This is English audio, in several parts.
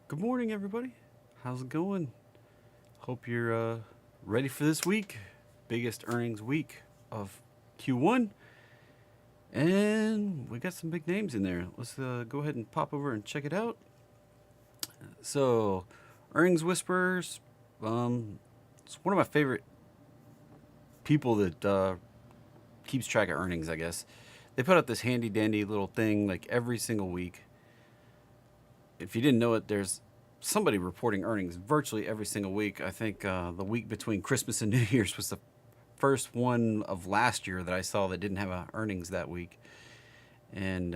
Good morning, everybody. How's it going? Hope you're ready for this week. Biggest earnings week of Q1. And we got some big names in there. Let's go ahead and pop over and check it out. So, Earnings Whisperers. It's one of my favorite people that keeps track of earnings, I guess. They put out this handy dandy little thing like every single week. If you didn't know it, there's somebody reporting earnings virtually every single week. I think the week between Christmas and New Year's was the first one of last year that I saw that didn't have earnings that week. And,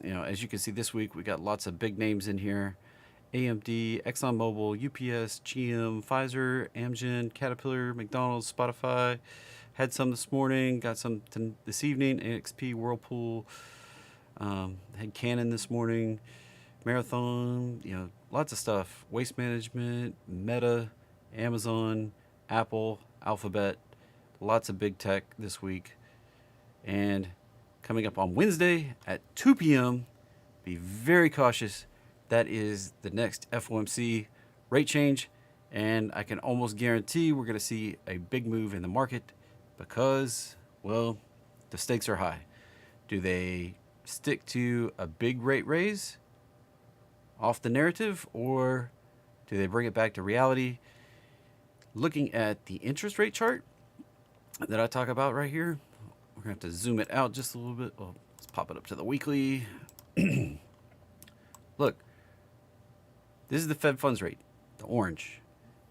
as you can see this week, we got lots of big names in here. AMD, ExxonMobil, UPS, GM, Pfizer, Amgen, Caterpillar, McDonald's, Spotify. Had some this morning, got some this evening. AXP, Whirlpool, had Canon this morning. Marathon, lots of stuff. Waste Management, Meta, Amazon, Apple, Alphabet, lots of big tech this week. And coming up on Wednesday at 2 p.m., be very cautious. That is the next FOMC rate change. And I can almost guarantee we're going to see a big move in the market because, well, the stakes are high. Do they stick to a big rate raise off the narrative, or do they bring it back to reality? Looking at the interest rate chart that I talk about right here, we're going to have to zoom it out just a little bit. Well, let's pop it up to the weekly. Look, this is the Fed funds rate, the orange.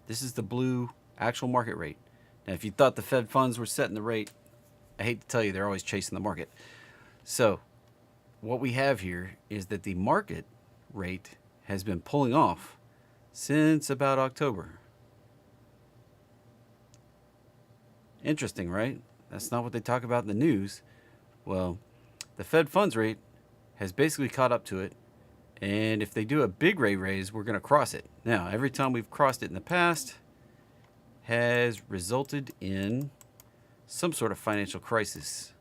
This is the blue actual market rate. Now, if you thought the Fed funds were setting the rate, I hate to tell you, they're always chasing the market. So what we have here is that the market rate has been pulling off since about October. Interesting, right? That's not what they talk about in the news. Well, the Fed funds rate has basically caught up to it. And if they do a big rate raise, we're going to cross it. Now, every time we've crossed it in the past has resulted in some sort of financial crisis.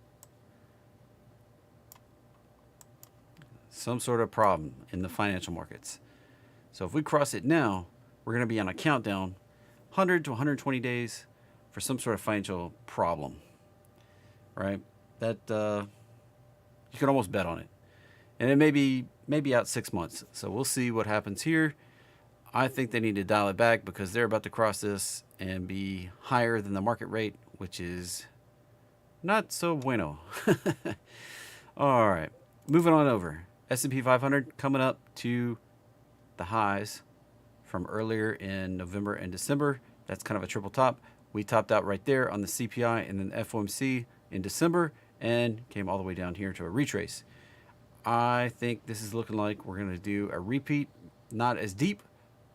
Some sort of problem in the financial markets. So if we cross it now, we're going to be on a countdown 100 to 120 days for some sort of financial problem, right? That you can almost bet on it. And it may be out 6 months. So we'll see what happens here. I think they need to dial it back because they're about to cross this and be higher than the market rate, which is not so bueno. All right, moving on over. S&P 500 coming up to the highs from earlier in November and December. That's kind of a triple top. We topped out right there on the CPI and then FOMC in December and came all the way down here to a retrace. I think this is looking like we're going to do a repeat, not as deep,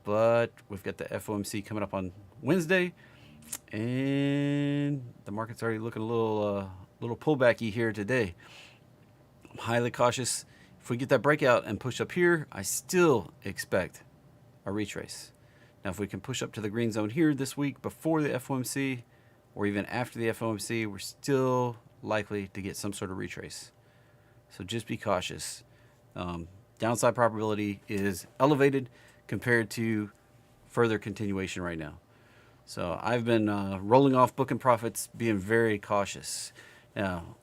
but we've got the FOMC coming up on Wednesday, and the market's already looking a little pullbacky here today. I'm highly cautious. If we get that breakout and push up here, I still expect a retrace. Now, if we can push up to the green zone here this week before the FOMC or even after the FOMC, we're still likely to get some sort of retrace. So just be cautious. Downside probability is elevated compared to further continuation right now. So I've been rolling off booking profits, being very cautious. Now,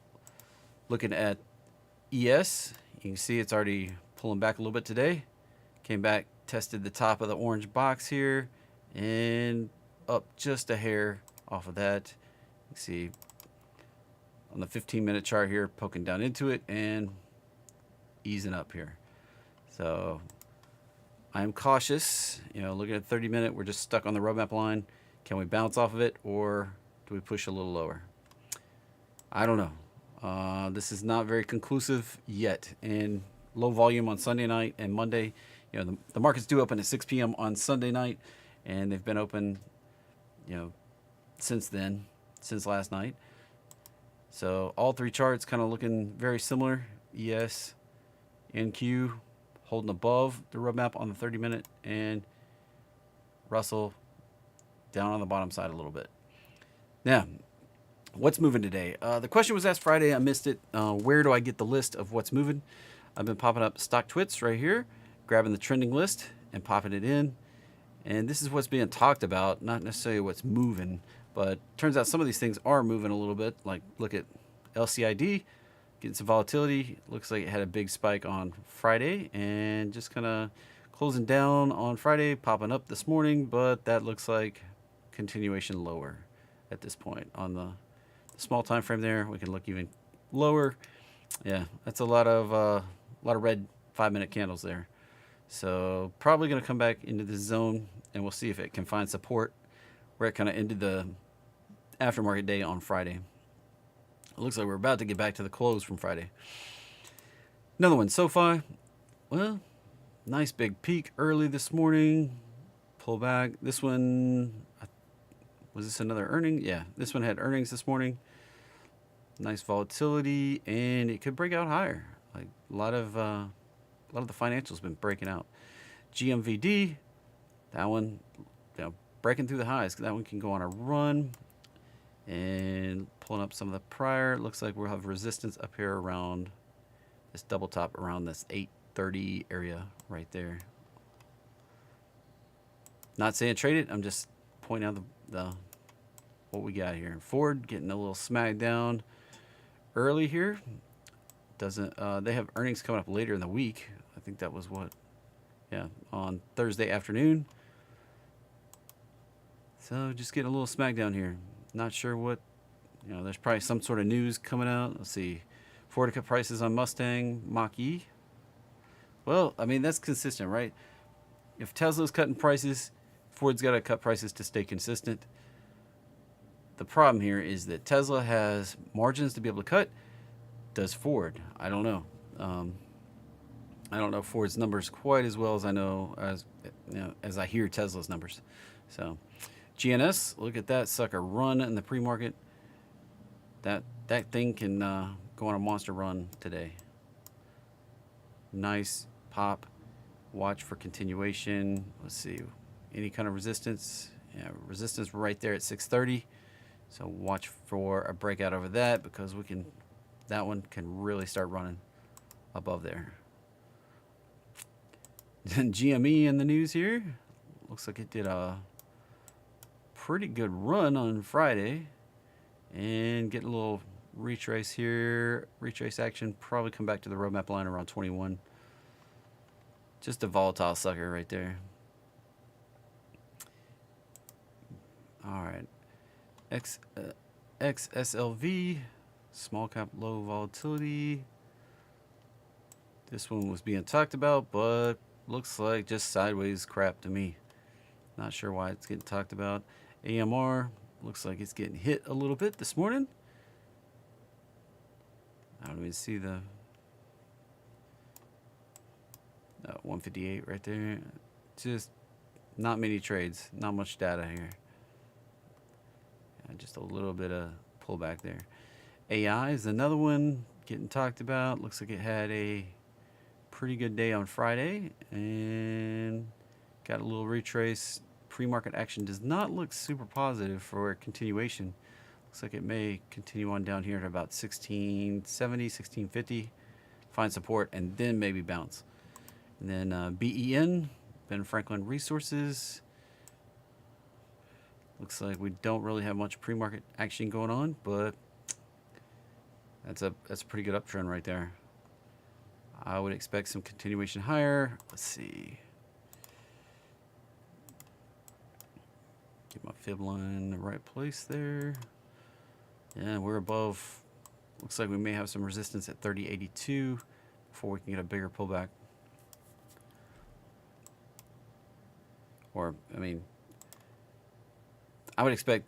looking at ES, you can see it's already pulling back a little bit today. Came back, tested the top of the orange box here, and up just a hair off of that. You can see on the 15-minute chart here, poking down into it and easing up here. So I'm cautious. Looking at 30-minute, we're just stuck on the roadmap line. Can we bounce off of it, or do we push a little lower? I don't know. This is not very conclusive yet. And low volume on Sunday night and Monday. The markets do open at 6 p.m. on Sunday night, and they've been open, since then, since last night. So all three charts kind of looking very similar. ES, NQ holding above the roadmap on the 30-minute, and Russell down on the bottom side a little bit. Now, what's moving today? The question was asked Friday. I missed it. Where do I get the list of what's moving? I've been popping up stock twits right here, grabbing the trending list, and popping it in. And this is what's being talked about, not necessarily what's moving, but turns out some of these things are moving a little bit. Like look at LCID, getting some volatility. Looks like it had a big spike on Friday and just kind of closing down on Friday, popping up this morning, but that looks like continuation lower at this point. On the small time frame there, we can look even lower. Yeah, that's a lot of red 5-minute candles there. So probably going to come back into this zone, and we'll see if it can find support where it kind of ended the aftermarket day on Friday. It looks like we're about to get back to the close from Friday. Another one, SoFi. Well, nice big peak early this morning. Pull back. This one, was this another earning? Yeah, this one had earnings this morning. Nice volatility, and it could break out higher. Like a lot of the financials been breaking out. GMVD, that one, breaking through the highs. That one can go on a run. And pulling up some of the prior, looks like we'll have resistance up here around this double top, around this 830 area right there. Not saying trade it, I'm just pointing out the what we got here. Ford getting a little smacked down early here. Doesn't they have earnings coming up later in the week? I think that was what, yeah, on Thursday afternoon. So just getting a little smackdown here. Not sure what, there's probably some sort of news coming out. Let's see. Ford to cut prices on Mustang Mach-E. Well, I mean, that's consistent, right? If Tesla's cutting prices, Ford's got to cut prices to stay consistent. The problem here is that Tesla has margins to be able to cut. Does Ford? I don't know. I don't know Ford's numbers quite as well as I know as I hear Tesla's numbers. So GNS, look at that sucker run in the pre-market. That thing can go on a monster run today. Nice pop. Watch for continuation. Let's see, any kind of resistance. Yeah, resistance right there at 630. So watch for a breakout over that, because that one can really start running above there. GME in the news here. Looks like it did a pretty good run on Friday, and get a little retrace here. Retrace action, probably come back to the roadmap line around 21. Just a volatile sucker right there. All right, XSLV, small cap, low volatility. This one was being talked about, but looks like just sideways crap to me. Not sure why it's getting talked about. AMR looks like it's getting hit a little bit this morning. I don't even see the 158 right there. Just not many trades, not much data here. Just a little bit of pullback there. AI is another one getting talked about. Looks like it had a pretty good day on Friday and got a little retrace. Pre-market action does not look super positive for continuation. Looks like it may continue on down here at about 1670, 1650, find support, and then maybe bounce. And then BEN, Ben Franklin Resources. Looks like we don't really have much pre-market action going on, but that's a pretty good uptrend right there. I would expect some continuation higher. Let's see. Get my fib line in the right place there. Yeah, we're above. Looks like we may have some resistance at 3082 before we can get a bigger pullback. Or, I mean, I would expect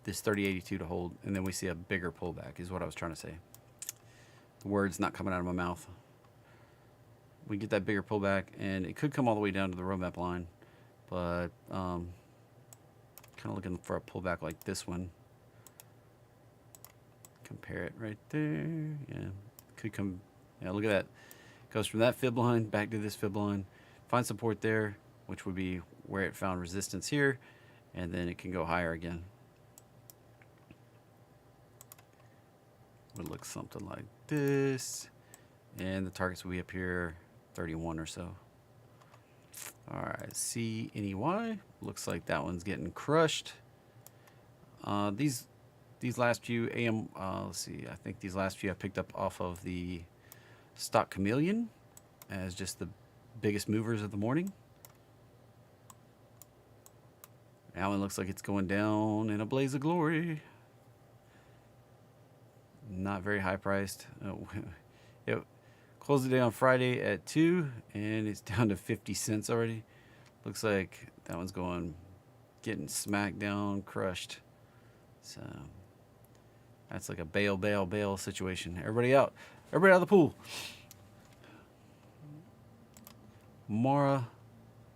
this 3082 to hold, and then we see a bigger pullback, is what I was trying to say. The word's not coming out of my mouth. We get that bigger pullback, and it could come all the way down to the roadmap line, but kind of looking for a pullback like this one. Compare it right there. Yeah, could come. Yeah, look at that. Goes from that fib line back to this fib line. Find support there, which would be where it found resistance here, and then it can go higher again. Would look something like this, and the targets will be up here 31 or so. All right, CNEY. Looks like that one's getting crushed. These last few AM, let's see, I think these last few I picked up off of the Stock Chameleon as just the biggest movers of the morning. That one looks like it's going down in a blaze of glory. Not very high priced. It closed the day on Friday at 2 and it's down to 50 cents already. Looks like that one's getting smacked down, crushed. So that's like a bail situation. Everybody out. Everybody out of the pool. Mara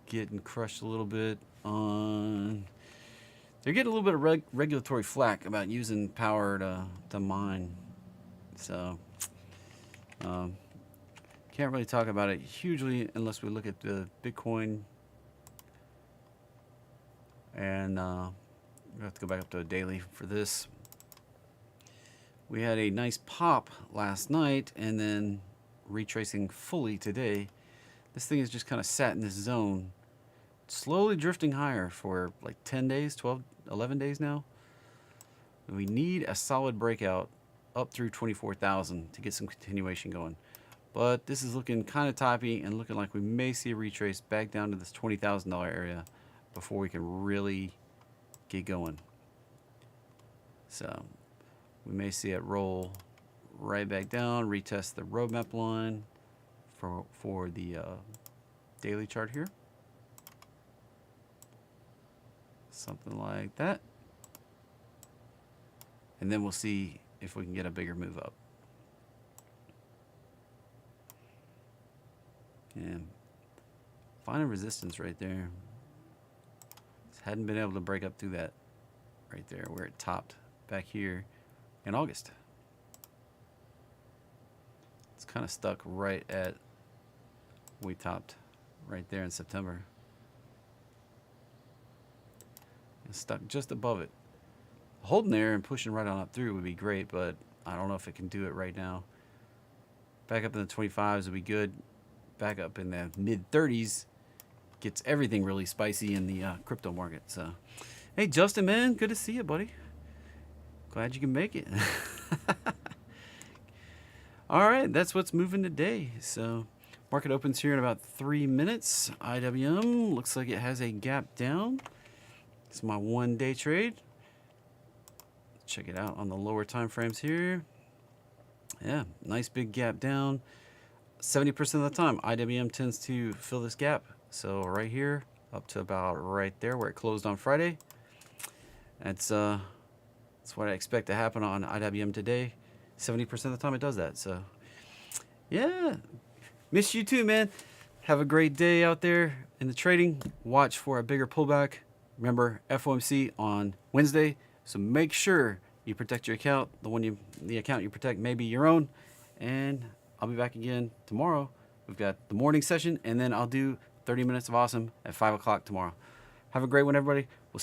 getting crushed a little bit on. They're getting a little bit of regulatory flack about using power to mine. So can't really talk about it hugely unless we look at the Bitcoin. And we have to go back up to a daily for this. We had a nice pop last night and then retracing fully today. This thing is just kind of sat in this zone, slowly drifting higher for like 10 days, 12, 11 days now. We need a solid breakout up through 24,000 to get some continuation going. But this is looking kind of toppy and looking like we may see a retrace back down to this $20,000 area before we can really get going. So we may see it roll right back down, retest the roadmap line for the daily chart here. Something like that. And then we'll see if we can get a bigger move up. And finding resistance right there. Just hadn't been able to break up through that right there where it topped back here in August. It's kind of stuck right at we topped right there in September. It's stuck just above it. Holding there and pushing right on up through would be great, but I don't know if it can do it right now. Back up in the 25s would be good. Back up in the mid 30s gets everything really spicy in the crypto market. So, hey Justin, man, good to see you, buddy. Glad you can make it. All right, that's what's moving today. So, market opens here in about 3 minutes. IWM looks like it has a gap down. It's my 1 day trade. Check it out on the lower time frames here. Yeah, nice big gap down. 70% of the time, IWM tends to fill this gap. So right here, up to about right there where it closed on Friday. That's what I expect to happen on IWM today. 70% of the time it does that. So yeah, miss you too, man. Have a great day out there in the trading. Watch for a bigger pullback. Remember, FOMC on Wednesday. So make sure you protect your account. The account you protect may be your own. And I'll be back again tomorrow. We've got the morning session, and then I'll do 30 minutes of awesome at 5 o'clock tomorrow. Have a great one, everybody.